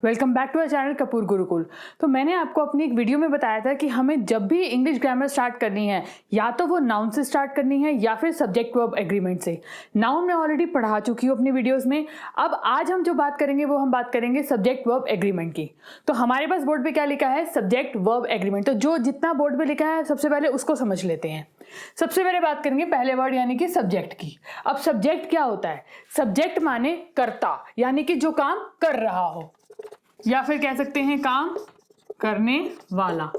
Welcome back to our channel Kapoor Gurukul. तो मैंने आपको अपनी एक वीडियो में बताया था कि हमें जब भी इंग्लिश ग्रामर स्टार्ट करनी है या तो वो नाउन से स्टार्ट करनी है या फिर सब्जेक्ट वर्ब एग्रीमेंट से। नाउन मैं ऑलरेडी पढ़ा चुकी हूँ अपनी वीडियोस में। अब आज हम जो बात करेंगे वो हम बात करेंगे सब्जेक्ट वर्ब एग्रीमेंट की। तो हमारे पास बोर्ड पे क्या लिखा है, सब्जेक्ट वर्ब एग्रीमेंट। तो जो जितना बोर्ड पे लिखा है सबसे पहले उसको समझ लेते हैं। सबसे पहले बात करेंगे पहले वर्ड यानी कि सब्जेक्ट की। अब सब्जेक्ट क्या होता है? सब्जेक्ट माने कर्ता, यानी कि जो काम कर रहा हो या फिर कह सकते हैं काम करने वाला।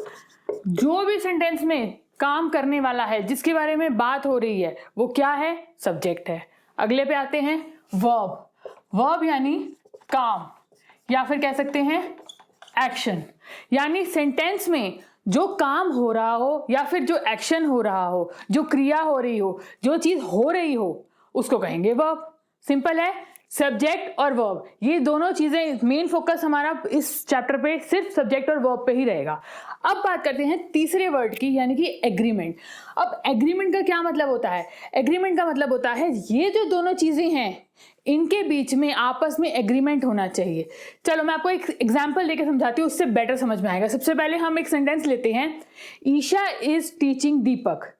जो भी सेंटेंस में काम करने वाला है, जिसके बारे में बात हो रही है, वो क्या है? सब्जेक्ट है। अगले पे आते हैं वर्ब। वर्ब यानी काम या फिर कह सकते हैं एक्शन, यानी सेंटेंस में जो काम हो रहा हो या फिर जो एक्शन हो रहा हो, जो क्रिया हो रही हो, जो चीज हो रही हो, उसको कहेंगे वर्ब। सिंपल है। सब्जेक्ट और वर्ब ये दोनों चीजें, मेन फोकस हमारा इस चैप्टर पे सिर्फ सब्जेक्ट और वर्ब पे ही रहेगा। अब बात करते हैं तीसरे वर्ड की, यानी कि एग्रीमेंट। अब एग्रीमेंट का क्या मतलब होता है? एग्रीमेंट का मतलब होता है ये जो दोनों चीजें हैं इनके बीच में आपस में एग्रीमेंट होना चाहिए। चलो मैं आपको एक एग्जांपल देके समझाती हूँ, उससे बेटर समझ में आएगा। सबसे पहले हम एक सेंटेंस लेते हैं, ईशा इज टीचिंग दीपक।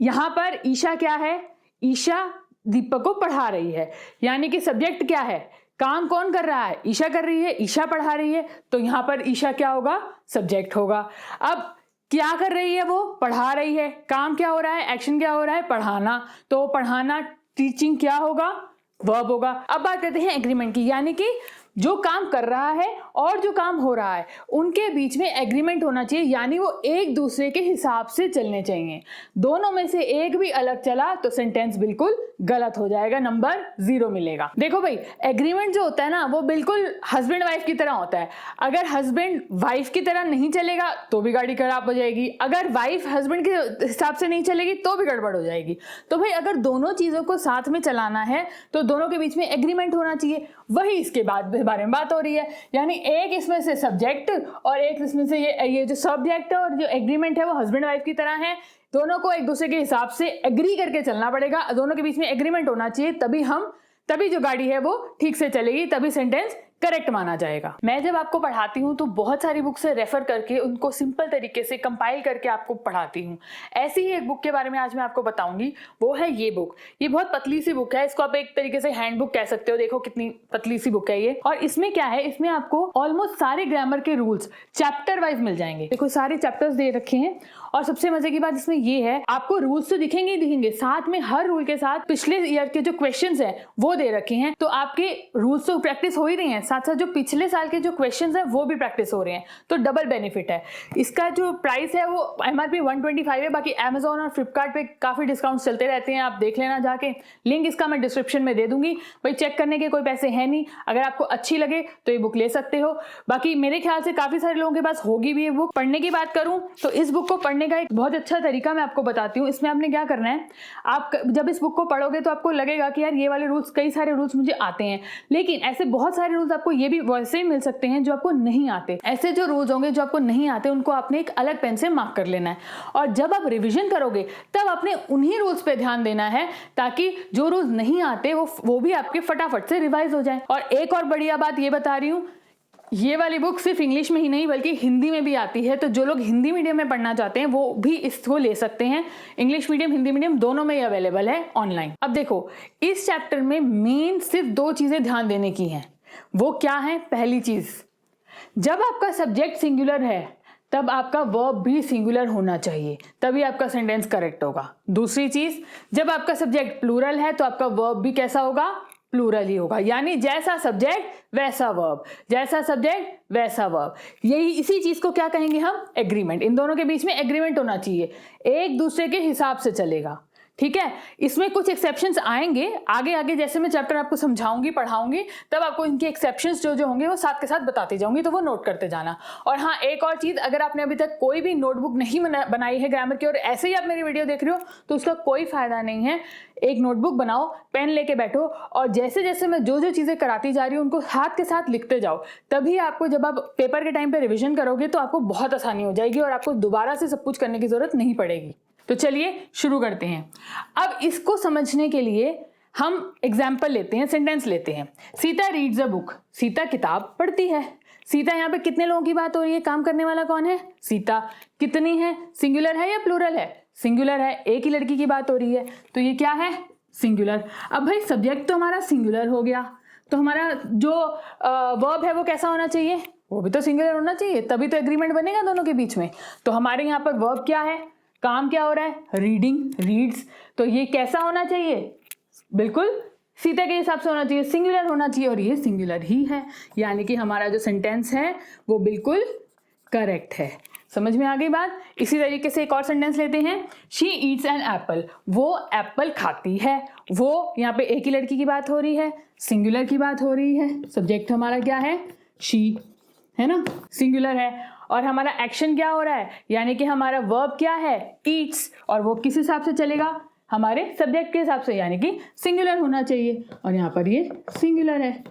यहां पर ईशा क्या है? ईशा दीपक को पढ़ा रही है, यानी कि सब्जेक्ट क्या है? काम कौन कर रहा है? ईशा कर रही है, ईशा पढ़ा रही है। तो यहां पर ईशा क्या होगा? सब्जेक्ट होगा। अब क्या कर रही है? वो पढ़ा रही है। काम क्या हो रहा है? एक्शन क्या हो रहा है? पढ़ाना। तो पढ़ाना, टीचिंग क्या होगा? वर्ब होगा। अब बात करते हैं एग्रीमेंट की, यानी कि जो काम कर रहा है और जो काम हो रहा है उनके बीच में एग्रीमेंट होना चाहिए, यानी वो एक दूसरे के हिसाब से चलने चाहिए। दोनों में से एक भी अलग चला तो सेंटेंस बिल्कुल गलत हो जाएगा, नंबर 0 मिलेगा। देखो भाई, एग्रीमेंट जो होता है ना वो बिल्कुल हस्बैंड वाइफ की तरह होता है। अगर हस्बैंड वाइफ की तरह नहीं चलेगा तो भी गाड़ी खराब हो जाएगी, अगर वाइफ हस्बैंड के हिसाब से नहीं चलेगी तो भी गड़बड़ हो जाएगी। तो भाई अगर दोनों चीजों को साथ में चलाना है तो दोनों के बीच में एग्रीमेंट होना चाहिए। वही इसके बारे में बात हो रही है, यानी एक इसमें से सब्जेक्ट और एक इसमें से ये जो सब्जेक्ट है और जो एग्रीमेंट है वो हस्बैंड वाइफ की तरह है। दोनों को एक दूसरे के हिसाब से एग्री करके चलना पड़ेगा, दोनों के बीच में एग्रीमेंट होना चाहिए, तभी जो गाड़ी है वो ठीक से चलेगी, तभी सेंटेंस करेक्ट माना जाएगा। मैं जब आपको पढ़ाती हूँ तो बहुत सारी बुक से रेफर करके उनको सिंपल तरीके से कंपाइल करके आपको पढ़ाती हूँ। ऐसी ही एक बुक के बारे में आज मैं आपको बताऊंगी, वो है ये बुक। ये बहुत पतली सी बुक है, इसको आप एक तरीके से हैंड बुक कह सकते हो। देखो कितनी पतली सी बुक है ये। और इसमें क्या है, इसमें आपको ऑलमोस्ट सारे ग्रामर के रूल्स चैप्टर वाइज मिल जाएंगे। देखो सारे चैप्टर्स दे रखे हैं और सबसे मजे की बात इसमें ये है, आपको रूल्स तो दिखेंगे ही दिखेंगे, साथ में हर रूल के साथ पिछले ईयर के जो क्वेश्चंस हैं वो दे रखे हैं। तो आपके रूल्स तो प्रैक्टिस हो ही रही हैं, साथ साथ जो पिछले साल के जो क्वेश्चंस हैं वो भी प्रैक्टिस हो रहे हैं। तो डबल बेनिफिट है। इसका जो प्राइस है वो MRP 125 है। बाकी Amazon और फ्लिपकार्ट पे काफी डिस्काउंट चलते रहते हैं, आप देख लेना जाके। लिंक इसका मैं डिस्क्रिप्शन में दे दूंगी। भाई चेक करने के कोई पैसे है नहीं, अगर आपको अच्छी लगे तो ये बुक ले सकते हो। बाकी मेरे ख्याल से काफी सारे लोगों के पास होगी भी ये बुक। पढ़ने की बात करूं तो इस बुक को पढ़ने का एक बहुत अच्छा तरीका मैं आपको बताती हूँ। इसमें आपने क्या करना है, आप जब इस बुक को पढ़ोगे तो आपको लगेगा कि यार ये वाले रूल्स, कई सारे रूल्स मुझे आते हैं, लेकिन ऐसे बहुत सारे रूल्स आपको ये भी वैसे ही मिल सकते हैं जो आपको नहीं आते। ऐसे जो रूल्स होंगे जो आपको नहीं आते उनको आपने एक अलग पेन से मार्क कर लेना है, और जब आप रिवीजन करोगे तब आपने उन्हीं रूल्स पे ध्यान देना है, ताकि जो रूल्स नहीं आते वो भी आपके फटाफट से रिवाइज हो जाए। और एक और बढ़िया बात ये बता रही हूँ, ये वाली बुक सिर्फ इंग्लिश में ही नहीं बल्कि हिंदी में भी आती है। तो जो लोग हिंदी मीडियम में पढ़ना चाहते हैं वो भी इसको ले सकते हैं। इंग्लिश मीडियम, हिंदी मीडियम दोनों में ही अवेलेबल है ऑनलाइन। अब देखो, इस चैप्टर में मेन सिर्फ 2 चीजें ध्यान देने की हैं। वो क्या है? पहली चीज, जब आपका सब्जेक्ट सिंगुलर है तब आपका वर्ब भी सिंगुलर होना चाहिए, तभी आपका सेंटेंस करेक्ट होगा। दूसरी चीज, जब आपका सब्जेक्ट प्लूरल है तो आपका वर्ब भी कैसा होगा? प्लूरल ही होगा, यानी जैसा सब्जेक्ट वैसा वर्ब, जैसा सब्जेक्ट वैसा वर्ब। यही इसी चीज को क्या कहेंगे हम? एग्रीमेंट। इन दोनों के बीच में एग्रीमेंट होना चाहिए, एक दूसरे के हिसाब से चलेगा। ठीक है। इसमें कुछ एक्सेप्शंस आएंगे आगे आगे, जैसे मैं चैप्टर आपको समझाऊंगी, पढ़ाऊंगी, तब आपको इनके एक्सेप्शंस जो होंगे वो साथ के साथ बताती जाऊंगी, तो वो नोट करते जाना। और हाँ, एक और चीज, अगर आपने अभी तक कोई भी नोटबुक नहीं बनाई है ग्रामर की और ऐसे ही आप मेरी वीडियो देख रहे हो तो उसका कोई फायदा नहीं है। एक नोटबुक बनाओ, पेन लेके बैठो और जैसे जैसे मैं जो जो चीजें कराती जा रही हूँ उनको हाथ के साथ लिखते जाओ। तभी आपको, जब आप पेपर के टाइम पे रिवीजन करोगे तो आपको बहुत आसानी हो जाएगी और आपको दोबारा से सब कुछ करने की जरूरत नहीं पड़ेगी। तो चलिए शुरू करते हैं। अब इसको समझने के लिए हम एग्जाम्पल लेते हैं, सेंटेंस लेते हैं। Sita reads a book. Sita किताब पढ़ती है। सीता यहाँ पे कितने लोगों की बात हो रही है, काम करने वाला कौन है, सीता। कितनी है, सिंगुलर है या प्लूरल है, सिंगुलर है, एक ही लड़की की बात हो रही है, तो ये क्या है, सिंगुलर। अब भाई सब्जेक्ट तो हमारा सिंगुलर हो गया, तो हमारा जो वर्ब है वो कैसा होना चाहिए, वो भी तो सिंगुलर होना चाहिए, तभी तो एग्रीमेंट बनेगा दोनों के बीच में। तो हमारे यहाँ पर वर्ब क्या है, काम क्या हो रहा है, रीडिंग, रीड्स, तो ये कैसा होना चाहिए, बिल्कुल सीता के हिसाब से होना चाहिए, सिंगुलर होना चाहिए, और ये सिंगुलर ही है, यानी कि हमारा जो सेंटेंस है वो बिल्कुल करेक्ट है। समझ में आ गई बात। इसी तरीके से एक और सेंटेंस लेते हैं, शी ईट्स एन एप्पल, वो एप्पल खाती है। वो यहाँ पे एक ही लड़की की बात हो रही है, सिंगुलर की बात हो रही है, सब्जेक्ट हमारा क्या है, शी, है ना, सिंगुलर है, और हमारा एक्शन क्या हो रहा है, यानी कि हमारा वर्ब क्या है, ईट्स, और वो किस हिसाब से चलेगा, हमारे सब्जेक्ट के हिसाब से, यानी कि सिंगुलर होना चाहिए, और यहाँ पर ये सिंगुलर है।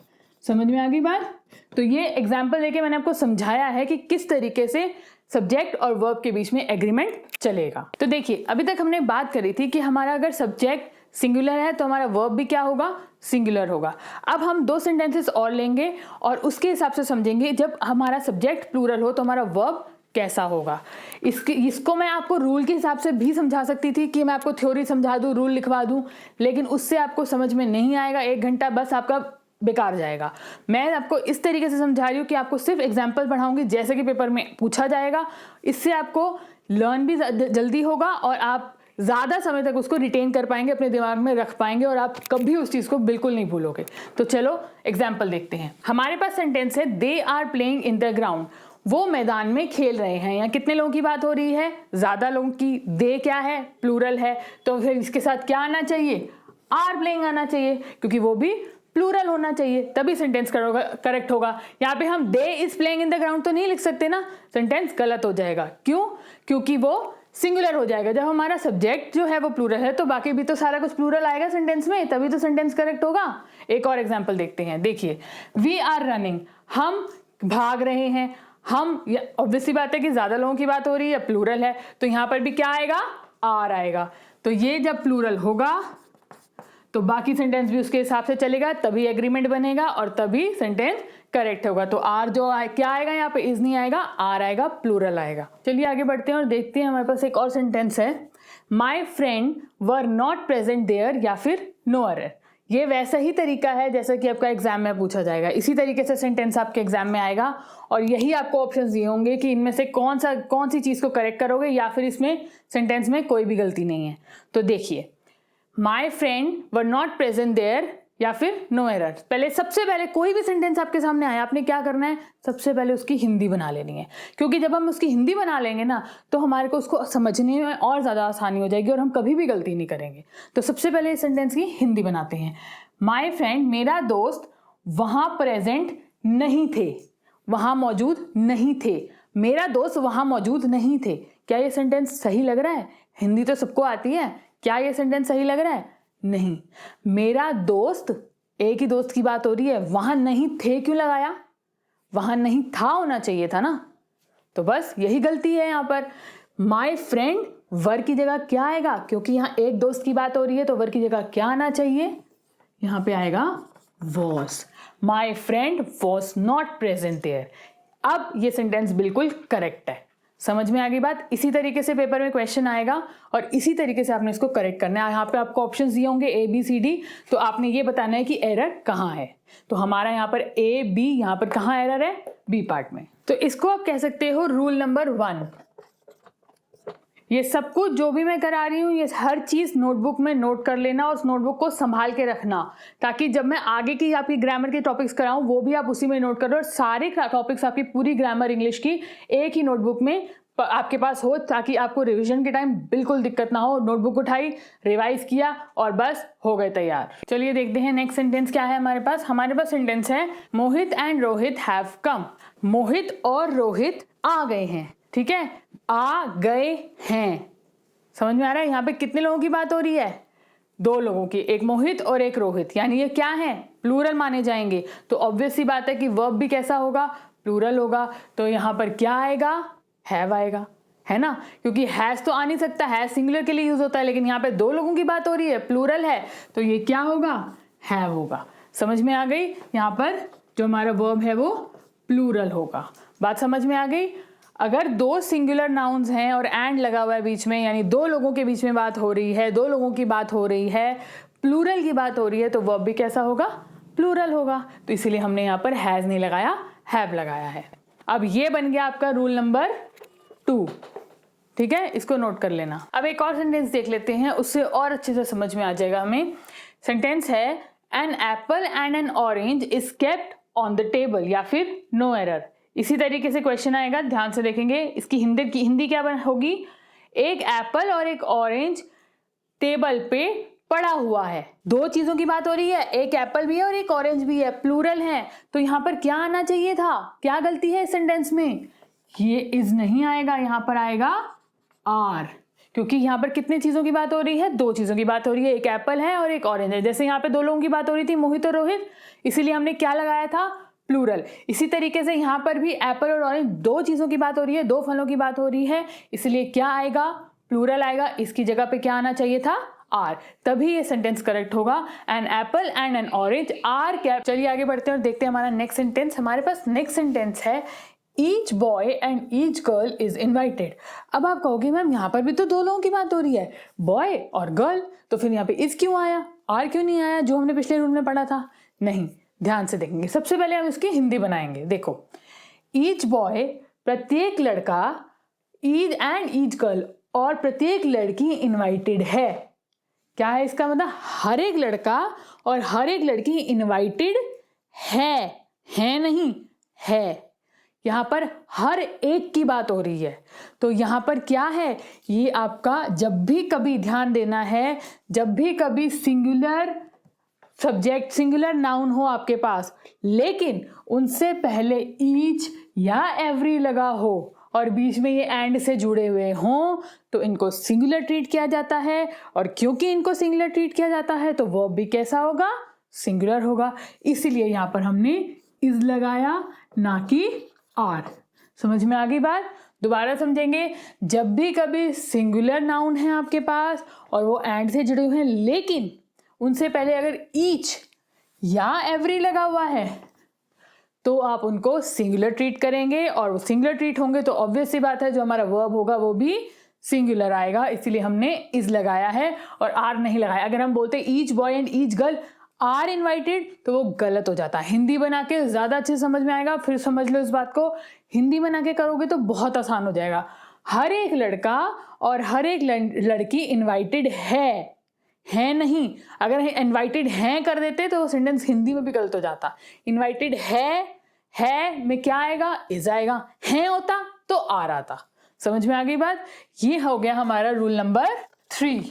समझ में आ गई बात। तो ये एग्जाम्पल देके मैंने आपको समझाया है कि किस तरीके से सब्जेक्ट और वर्ब के बीच में एग्रीमेंट चलेगा। तो देखिए अभी तक हमने बात करी थी कि हमारा अगर सब्जेक्ट सिंगुलर है तो हमारा वर्ब भी क्या होगा, सिंगुलर होगा। अब हम 2 सेंटेंसेस और लेंगे और उसके हिसाब से समझेंगे जब हमारा सब्जेक्ट प्लूरल हो तो हमारा वर्ब कैसा होगा। इसको मैं आपको रूल के हिसाब से भी समझा सकती थी कि मैं आपको थ्योरी समझा दूं, रूल लिखवा दूं, लेकिन उससे आपको समझ में नहीं आएगा, 1 घंटा बस आपका बेकार जाएगा। मैं आपको इस तरीके से समझा रही हूँ कि आपको सिर्फ एग्जाम्पल पढ़ाऊंगी जैसे कि पेपर में पूछा जाएगा। इससे आपको लर्न भी जल्दी होगा और आप ज़्यादा समय तक उसको रिटेन कर पाएंगे, अपने दिमाग में रख पाएंगे, और आप कभी उस चीज़ को बिल्कुल नहीं भूलोगे। तो चलो एग्जाम्पल देखते हैं। हमारे पास सेंटेंस है, they are playing in the ground, वो मैदान में खेल रहे हैं। यहाँ कितने लोगों की बात हो रही है, ज़्यादा लोगों की। दे क्या है, प्लूरल है, तो फिर इसके साथ क्या आना चाहिए, आर प्लेइंग आना चाहिए, क्योंकि वो भी प्लूरल होना चाहिए, तभी सेंटेंस करेक्ट होगा। यहाँ पे हम they is playing in the ground तो नहीं लिख सकते ना, सेंटेंस गलत हो जाएगा। क्यों, क्योंकि वो सिंगुलर हो जाएगा। जब हमारा सब्जेक्ट जो है वो प्लूरल है तो बाकी भी तो सारा कुछ प्लूरल आएगा सेंटेंस में, तभी तो सेंटेंस करेक्ट होगा। एक और एग्जांपल देखते हैं। देखिए, वी आर रनिंग, हम भाग रहे हैं। हम, ऑब्वियसली बात है कि ज्यादा लोगों की बात हो रही है, प्लूरल है, तो यहां पर भी क्या आएगा, आर आएगा। तो ये जब प्लूरल होगा तो बाकी सेंटेंस भी उसके हिसाब से चलेगा, तभी एग्रीमेंट बनेगा और तभी सेंटेंस करेक्ट होगा। तो आर जो क्या आएगा, यहाँ पे इज नहीं आएगा, आर आएगा, प्लूरल आएगा। चलिए आगे बढ़ते हैं और देखते हैं। हमारे पास एक और सेंटेंस है, my friend were not present there, या फिर नो एरर। ये वैसा ही तरीका है जैसा कि आपका एग्जाम में पूछा जाएगा। इसी तरीके से सेंटेंस आपके एग्जाम में आएगा और यही आपको ऑप्शंस दिए होंगे कि इनमें से कौन सी चीज को करेक्ट करोगे, या फिर इसमें सेंटेंस में कोई भी गलती नहीं है। तो देखिए, my friend were not present there या फिर नो एरर। सबसे पहले कोई भी सेंटेंस आपके सामने आया, आपने क्या करना है, सबसे पहले उसकी हिंदी बना लेनी है, क्योंकि जब हम उसकी हिंदी बना लेंगे ना तो हमारे को उसको समझने में और ज़्यादा आसानी हो जाएगी और हम कभी भी गलती नहीं करेंगे। तो सबसे पहले इस सेंटेंस की हिंदी बनाते हैं। माई फ्रेंड, मेरा दोस्त वहाँ प्रेजेंट नहीं थे, वहाँ मौजूद नहीं थे। मेरा दोस्त वहाँ मौजूद नहीं थे। क्या ये सेंटेंस सही लग रहा है? हिंदी तो सबको आती है, क्या ये सेंटेंस सही लग रहा है? नहीं। मेरा दोस्त, एक ही दोस्त की बात हो रही है, वहां नहीं थे क्यों लगाया? वहां नहीं था होना चाहिए था ना। तो बस यही गलती है यहाँ पर। माई फ्रेंड, वर की जगह क्या आएगा? क्योंकि यहाँ एक दोस्त की बात हो रही है तो वर की जगह क्या आना चाहिए? यहाँ पे आएगा was. My friend was not present there. अब ये सेंटेंस बिल्कुल करेक्ट है। समझ में आ गई बात। इसी तरीके से पेपर में क्वेश्चन आएगा और इसी तरीके से आपने इसको करेक्ट करना है। यहाँ पे आपको ऑप्शंस दिए होंगे A B C D, तो आपने ये बताना है कि एरर कहाँ है। तो हमारा यहाँ पर A B, यहाँ पर कहाँ एरर है? B पार्ट में। तो इसको आप कह सकते हो रूल नंबर 1। ये सब कुछ जो भी मैं करा रही हूँ, ये हर चीज़ नोटबुक में नोट कर लेना और उस नोटबुक को संभाल के रखना, ताकि जब मैं आगे की आपकी ग्रामर के टॉपिक्स कराऊँ वो भी आप उसी में नोट करो और सारे टॉपिक्स आपकी पूरी ग्रामर इंग्लिश की एक ही नोटबुक में आपके पास हो, ताकि आपको रिवीजन के टाइम बिल्कुल दिक्कत ना हो। नोटबुक उठाई, रिवाइज किया और बस हो गए तैयार। चलिए देखते हैं नेक्स्ट सेंटेंस क्या है हमारे पास। हमारे पास सेंटेंस है, मोहित एंड रोहित हैव कम। मोहित और रोहित आ गए हैं। ठीक है, आ गए हैं। समझ में आ रहा है? यहाँ पे कितने लोगों की बात हो रही है? 2 लोगों की, एक मोहित और एक रोहित। यानी ये क्या है? प्लूरल माने जाएंगे। तो ऑब्वियस सी बात है कि वर्ब भी कैसा होगा? प्लूरल होगा। तो यहाँ पर क्या आएगा? हैव आएगा, है ना, क्योंकि हैज तो आ नहीं सकता, हैज सिंगुलर के लिए यूज होता है, लेकिन यहाँ पे 2 लोगों की बात हो रही है, प्लूरल है, तो ये क्या होगा? हैव होगा। समझ में आ गई? यहाँ पर जो हमारा वर्ब है वो प्लूरल होगा। बात समझ में आ गई? अगर दो सिंगुलर नाउन्स हैं और एंड लगा हुआ है बीच में, यानी दो लोगों के बीच में बात हो रही है, दो लोगों की बात हो रही है, प्लूरल की बात हो रही है, तो वर्ब भी कैसा होगा? प्लूरल होगा। तो इसीलिए हमने यहाँ पर हैज़ नहीं लगाया, हैव लगाया है। अब ये बन गया आपका रूल नंबर 2। ठीक है, इसको नोट कर लेना। अब एक और सेंटेंस देख लेते हैं, उससे और अच्छे से समझ में आ जाएगा हमें। सेंटेंस है an apple and an orange is kept on the table, या फिर नो एरर। इसी तरीके से क्वेश्चन आएगा, ध्यान से देखेंगे। इसकी हिंदी क्या होगी? एक एप्पल और एक ऑरेंज टेबल पे पड़ा हुआ है। दो चीजों की बात हो रही है, एक एप्पल भी है और एक ऑरेंज भी है, प्लूरल है। तो यहाँ पर क्या आना चाहिए था? क्या गलती है इस सेंटेंस में? ये इज नहीं आएगा, यहाँ पर आएगा आर, क्योंकि यहाँ पर कितने चीजों की बात हो रही है? दो चीजों की बात हो रही है, एक एप्पल है और एक ऑरेंज है। जैसे यहाँ पे दो लोगों की बात हो रही थी, मोहित और रोहित, इसीलिए हमने क्या लगाया था? प्लूरल। इसी तरीके से यहाँ पर भी एप्पल और ऑरेंज, दो चीजों की बात हो रही है, दो फलों की बात हो रही है, इसलिए क्या आएगा? प्लूरल आएगा। इसकी जगह पे क्या आना चाहिए था? आर, तभी ये सेंटेंस करेक्ट होगा। An apple and an orange are kept. चलिए आगे बढ़ते हैं और देखते हैं हमारा नेक्स्ट सेंटेंस। हमारे पास नेक्स्ट सेंटेंस है each boy and each girl is invited. अब आप कहोगे मैम यहाँ पर भी तो दो लोगों की बात हो रही है, बॉय और गर्ल, तो फिर यहाँ पे इज क्यों आया, आर क्यों नहीं आया, जो हमने पिछले रूल में पढ़ा था? नहीं, ध्यान से देखेंगे। सबसे पहले हम इसकी हिंदी बनाएंगे। देखो, ईच बॉय प्रत्येक लड़का, ईच एंड ईच गर्ल और प्रत्येक लड़की इन्वाइटेड है। क्या है इसका मतलब? हर एक लड़का और हर एक लड़की इन्वाइटेड है नहीं, है। यहाँ पर हर एक की बात हो रही है। तो यहाँ पर क्या है? ये आपका जब भी कभी ध्यान देना है, जब भी कभी सिंगुलर सब्जेक्ट, सिंगुलर नाउन हो आपके पास, लेकिन उनसे पहले ईच या एवरी लगा हो और बीच में ये एंड से जुड़े हुए हों, तो इनको सिंगुलर ट्रीट किया जाता है। और क्योंकि इनको सिंगुलर ट्रीट किया जाता है तो वर्ब भी कैसा होगा? सिंगुलर होगा। इसीलिए यहाँ पर हमने इज लगाया, ना कि आर। समझ में आ गई बात? दोबारा समझेंगे। जब भी कभी सिंगुलर नाउन है आपके पास और वो एंड से जुड़े हुए हैं, लेकिन उनसे पहले अगर ईच या एवरी लगा हुआ है, तो आप उनको सिंगुलर ट्रीट करेंगे। और वो सिंगुलर ट्रीट होंगे तो ऑब्वियस सी बात है, जो हमारा वर्ब होगा वो भी सिंगुलर आएगा। इसीलिए हमने इज लगाया है और आर नहीं लगाया। अगर हम बोलते each boy and each girl are invited, तो वो गलत हो जाता है। हिंदी बना के ज्यादा अच्छे समझ में आएगा। फिर समझ लो इस बात को, हिंदी बना के करोगे तो बहुत आसान हो जाएगा। हर एक लड़का और हर एक लड़की इन्वाइटेड है नहीं। अगर इन्वाइटेड हैं कर देते तो सेंटेंस हिंदी में भी गलत हो जाता। इन्वाइटेड है में क्या आएगा? इज आएगा। है होता तो आर आता। समझ में आ गई बात? ये हो गया हमारा रूल नंबर 3।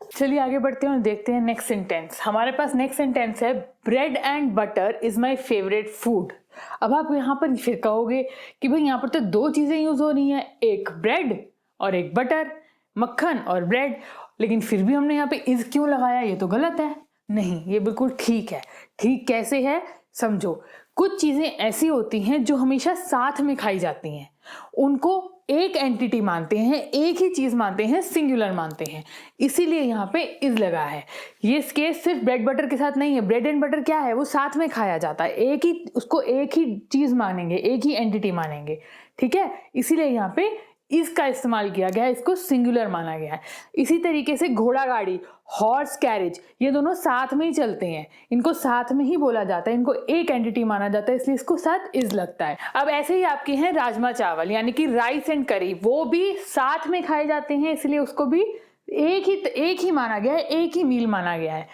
चलिए आगे बढ़ते हैं और देखते हैं नेक्स्ट सेंटेंस। हमारे पास नेक्स्ट सेंटेंस है bread and butter is my favourite food. अब आप यहाँ पर फिर कहोगे कि भाई यहाँ पर तो दो चीजें यूज हो रही हैं, एक ब्रेड और एक बटर, मक्खन और ब्रेड, लेकिन फिर भी हमने यहाँ पे इज क्यों लगाया? ये तो गलत है। नहीं, ये बिल्कुल ठीक है। ठीक कैसे है समझो। कुछ चीजें ऐसी होती हैं जो हमेशा साथ में खाई जाती हैं, उनको एक एंटिटी मानते हैं, एक ही चीज मानते हैं, सिंगुलर मानते हैं, इसीलिए यहाँ पे इज लगा है। ये केस सिर्फ ब्रेड बटर के साथ नहीं है। ब्रेड एंड बटर क्या है? वो साथ में खाया जाता है, एक ही, उसको एक ही चीज मानेंगे, एक ही एंटिटी मानेंगे। ठीक है, इसीलिए यहाँ पे इसका इस्तेमाल किया गया है, इसको सिंगुलर माना गया है। इसी तरीके से घोड़ा गाड़ी, हॉर्स कैरेज, ये दोनों साथ में ही चलते हैं, इनको साथ में ही बोला जाता है, इनको एक एंटिटी माना जाता है, इसलिए इसको साथ इज लगता है। अब ऐसे ही आपके हैं राजमा चावल, यानी कि राइस एंड करी, वो भी साथ में खाए जाते हैं, इसलिए उसको भी एक ही माना गया है, एक ही मील माना गया है,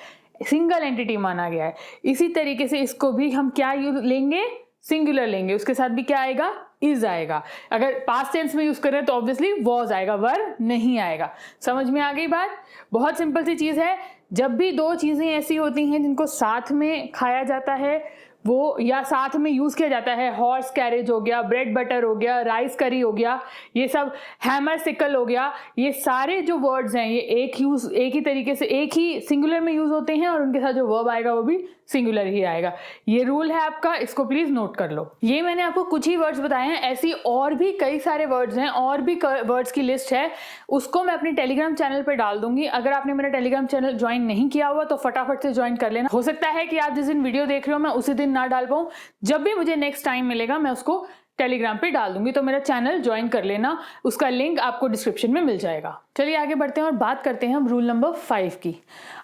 सिंगल एंटिटी माना गया है। इसी तरीके से इसको भी हम क्या लेंगे? सिंगुलर लेंगे, उसके साथ भी क्या आएगा? इज आएगा। अगर पास्ट टेंस में यूज करें तो ऑब्वियसली वॉज आएगा, वर नहीं आएगा। समझ में आ गई बात? बहुत सिंपल सी चीज है। जब भी दो चीजें ऐसी होती हैं जिनको साथ में खाया जाता है, वो या साथ में यूज किया जाता है, हॉर्स कैरेज हो गया, ब्रेड बटर हो गया, राइस करी हो गया, ये सब, हैमर सिकल हो गया, ये सारे जो वर्ड्स हैं ये एक ही तरीके से एक ही सिंगुलर में यूज होते हैं और उनके साथ जो वर्ब आएगा वो भी सिंगुलर ही आएगा। ये रूल है आपका, इसको प्लीज नोट कर लो। ये मैंने आपको कुछ ही वर्ड्स बताए हैं, ऐसी और भी कई सारे वर्ड्स हैं, और भी वर्ड्स की लिस्ट है, उसको मैं अपने टेलीग्राम चैनल पे डाल दूंगी। अगर आपने मेरा टेलीग्राम चैनल ज्वाइन नहीं किया हुआ तो फटाफट से ज्वाइन कर लेना। हो सकता है कि आप जिस दिन वीडियो देख रहे हो मैं उसी दिन ना डाल पाऊं, जब भी मुझे नेक्स्ट टाइम मिलेगा मैं उसको टेलीग्राम पे डाल दूंगी, तो मेरा चैनल ज्वाइन कर लेना, उसका लिंक आपको डिस्क्रिप्शन में मिल जाएगा। चलिए आगे बढ़ते हैं और बात करते हैं हम रूल नंबर 5 की।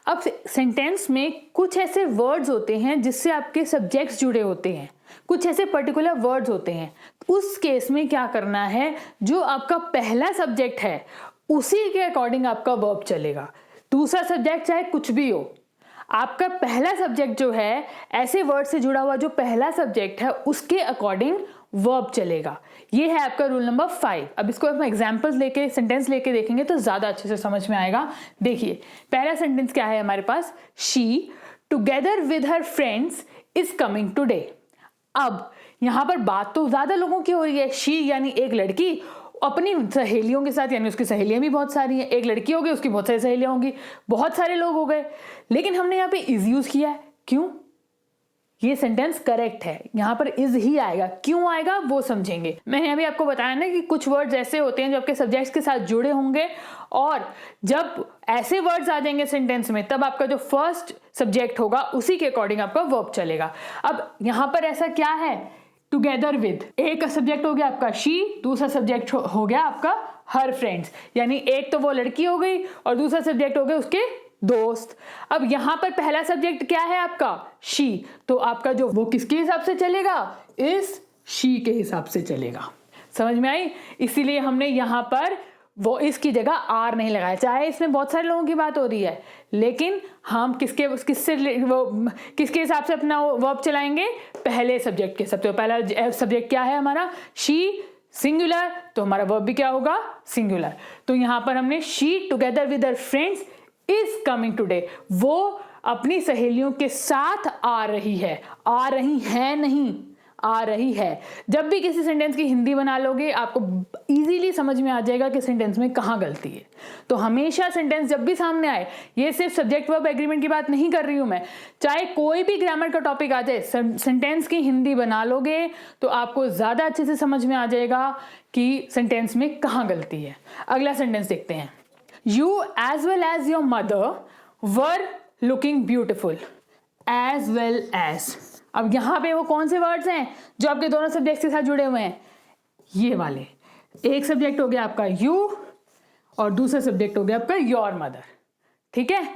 अब सेंटेंस में कुछ ऐसे वर्ड्स होते हैं जिससे आपके सब्जेक्ट्स जुड़े होते हैं, कुछ ऐसे पर्टिकुलर वर्ड्स होते हैं। उस केस में क्या करना है, जो आपका पहला सब्जेक्ट है उसी के अकॉर्डिंग आपका वर्ब चलेगा। दूसरा सब्जेक्ट चाहे कुछ भी हो, आपका पहला सब्जेक्ट जो है ऐसे वर्ड से जुड़ा हुआ, जो पहला सब्जेक्ट है उसके अकॉर्डिंग वर्ब चलेगा। ये है आपका रूल नंबर 5। अब इसको हम एग्जांपल्स लेके, सेंटेंस लेके देखेंगे तो ज्यादा अच्छे से समझ में आएगा। देखिए पहला सेंटेंस क्या है हमारे पास, she together with her friends is coming today. अब यहां पर बात तो ज्यादा लोगों की हो रही है। शी यानी एक लड़की अपनी सहेलियों के साथ, यानी उसकी सहेलियां भी बहुत सारी हैं। एक लड़की होगी, उसकी बहुत सारी सहेलियां होंगी, बहुत सारे लोग हो गए। लेकिन हमने यहाँ पे इज यूज किया है, क्यों? ये सेंटेंस करेक्ट है, यहां पर इज ही आएगा। क्यों आएगा वो समझेंगे। मैंने अभी आपको बताया ना कि कुछ वर्ड्स ऐसे होते हैं जो आपके सब्जेक्ट्स के साथ जुड़े होंगे, और जब ऐसे वर्ड्स आ जाएंगे सेंटेंस में तब आपका जो फर्स्ट सब्जेक्ट होगा उसी के अकॉर्डिंग आपका वर्ब चलेगा। अब यहां पर ऐसा क्या है, टुगेदर विद, एक सब्जेक्ट हो गया आपका शी, दूसरा सब्जेक्ट हो गया आपका हर फ्रेंड्स, यानी एक तो वो लड़की हो गई और दूसरा सब्जेक्ट हो गए उसके दोस्त। अब यहां पर पहला सब्जेक्ट क्या है आपका, शी, तो आपका जो वो किसके हिसाब से चलेगा, इस शी के हिसाब से चलेगा। समझ में आई? इसीलिए हमने यहां पर वो इसकी जगह आर नहीं लगाया। चाहे इसमें बहुत सारे लोगों की बात हो रही है, लेकिन हम किसके हिसाब से अपना वर्ब चलाएंगे, पहले सब्जेक्ट के हिसाब से। पहला सब्जेक्ट क्या है हमारा, शी, सिंगुलर, तो हमारा वर्ब भी क्या होगा, सिंगुलर। तो यहां पर हमने she together with her friends is coming today, वो अपनी सहेलियों के साथ आ रही है, आ रही है नहीं, आ रही है। जब भी किसी सेंटेंस की हिंदी बना लोगे आपको इजीली समझ में आ जाएगा कि सेंटेंस में कहाँ गलती है। तो हमेशा सेंटेंस जब भी सामने आए, ये सिर्फ सब्जेक्ट वर्ब एग्रीमेंट की बात नहीं कर रही हूं मैं, चाहे कोई भी ग्रामर का टॉपिक आ जाए, सेंटेंस की हिंदी बना लोगे तो आपको ज्यादा अच्छे से समझ में आ जाएगा कि सेंटेंस में कहाँ गलती है। अगला सेंटेंस देखते हैं, You as well as your mother were looking beautiful. As well as. अब यहां पे वो कौन से वर्ड्स हैं जो आपके दोनों सब्जेक्ट के साथ जुड़े हुए हैं, ये वाले। एक सब्जेक्ट हो गया आपका you और दूसरा सब्जेक्ट हो गया आपका your mother। ठीक है,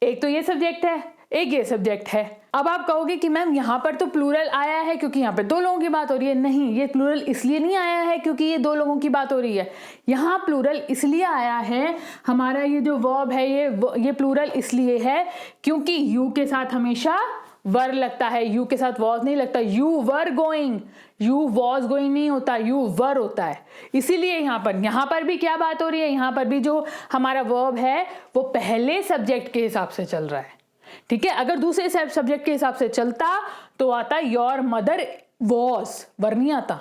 एक तो ये सब्जेक्ट है, एक ये सब्जेक्ट है। अब आप कहोगे कि मैम यहां पर तो प्लूरल आया है क्योंकि यहां पे दो लोगों की बात हो रही है। नहीं, ये प्लूरल इसलिए नहीं आया है क्योंकि ये दो लोगों की बात हो रही है। यहां प्लूरल इसलिए आया है, हमारा ये जो वर्ब है ये प्लूरल इसलिए है क्योंकि यू के साथ हमेशा वर लगता है, यू के साथ वॉज नहीं लगता। You were going, you was going नहीं होता, यू वर होता है। इसीलिए यहां पर भी क्या बात हो रही है, यहां पर भी जो हमारा वर्ब है वो पहले सब्जेक्ट के हिसाब से चल रहा है। ठीक है, अगर दूसरे सब्जेक्ट के हिसाब से चलता तो आता योर मदर वॉज, वर नहीं आता,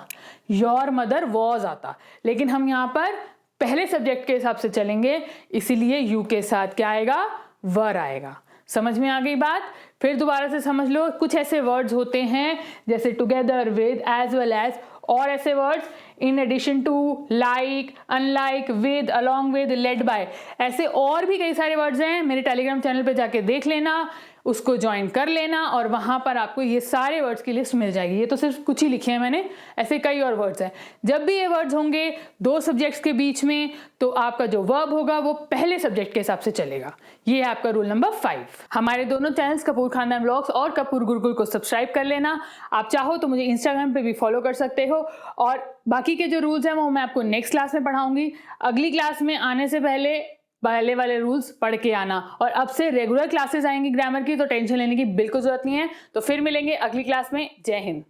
योर मदर वॉज आता। लेकिन हम यहां पर पहले सब्जेक्ट के हिसाब से चलेंगे, इसीलिए यू के साथ क्या आएगा, वर आएगा। समझ में आ गई बात? फिर दोबारा से समझ लो, कुछ ऐसे वर्ड्स होते हैं जैसे together with, as well as, और ऐसे words in addition to, like, unlike, with, along with, led by, ऐसे और भी कई सारे वर्ड्स हैं। मेरे टेलीग्राम चैनल पे जाके देख लेना, उसको ज्वाइन कर लेना और वहां पर आपको ये सारे वर्ड्स की लिस्ट मिल जाएगी। ये तो सिर्फ कुछ ही लिखे हैं मैंने, ऐसे कई और वर्ड्स हैं। जब भी ये वर्ड्स होंगे दो सब्जेक्ट्स के बीच में, तो आपका जो वर्ब होगा वो पहले सब्जेक्ट के हिसाब से चलेगा। ये है आपका रूल नंबर 5। हमारे दोनों चैनल्स कपूर खानदान व्लॉग्स और कपूर गुरुकुल को सब्सक्राइब कर लेना। आप चाहो तो मुझे इंस्टाग्राम पे भी फॉलो कर सकते हो, और बाकी के जो रूल्स हैं वो मैं आपको नेक्स्ट क्लास में पढ़ाऊंगी। अगली क्लास में आने से पहले वाले रूल्स पढ़ के आना। और अब से रेगुलर क्लासेस आएंगी ग्रामर की, तो टेंशन लेने की बिल्कुल जरूरत नहीं है। तो फिर मिलेंगे अगली क्लास में। जय हिंद।